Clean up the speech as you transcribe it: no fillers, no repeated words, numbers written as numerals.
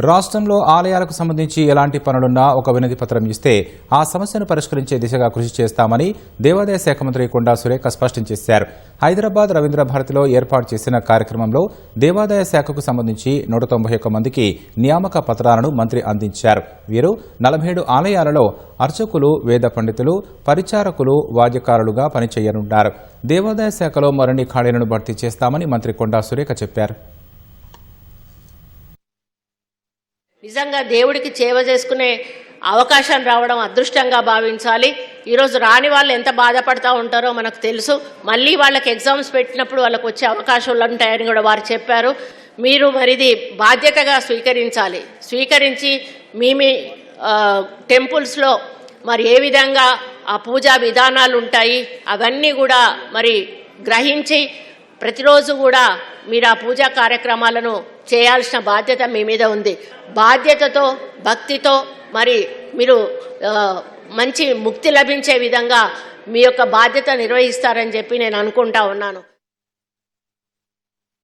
రాష్ట్రంలో ఆలయాలకు సంబంధించి ఎలాంటి పనులున్నా ఒక వినతి పత్రం ఇస్తే ఆ సమస్యను పరిష్కరించే దిశగా కృషి చేస్తామని దేవాదాయ శాఖ మంత్రి కొండా సురేఖ స్పష్టం చేశారు. హైదరాబాద్ రవీంద్ర భారతిలో ఏర్పాటు చేసిన కార్యక్రమంలో దేవాదాయ శాఖకు సంబంధించి 191 మందికి నియామక పత్రాలను మంత్రి అందించారు. వీరు 47 ఆలయాలలో అర్చకులు, వేద పండితులు, పరిచారకులు, వాద్యకారులుగా పనిచేయనున్నారు. దేవాదాయ శాఖలో మరిన్ని ఖాళీలను భర్తీ చేస్తామని మంత్రి కొండా సురేఖ చెప్పారు. నిజంగా దేవుడికి సేవ చేసుకునే అవకాశం రావడం అదృష్టంగా భావించాలి. ఈరోజు రాని వాళ్ళు ఎంత బాధపడతా ఉంటారో మనకు తెలుసు. మళ్ళీ వాళ్ళకి ఎగ్జామ్స్ పెట్టినప్పుడు వాళ్ళకు వచ్చే అవకాశాలు ఉంటాయని కూడా వారు చెప్పారు. మీరు మరిది బాధ్యతగా స్వీకరించి మీ టెంపుల్స్లో మరి ఏ విధంగా ఆ పూజా విధానాలు ఉంటాయి అవన్నీ కూడా మరి గ్రహించి ప్రతిరోజు కూడా మీరు ఆ పూజా కార్యక్రమాలను చేయాల్సిన బాధ్యత మీ మీద ఉంది. బాధ్యతతో భక్తితో మరి మీరు మంచి ముక్తి లభించే విధంగా మీ యొక్క బాధ్యత నిర్వహిస్తారని చెప్పి నేను అనుకుంటా ఉన్నాను.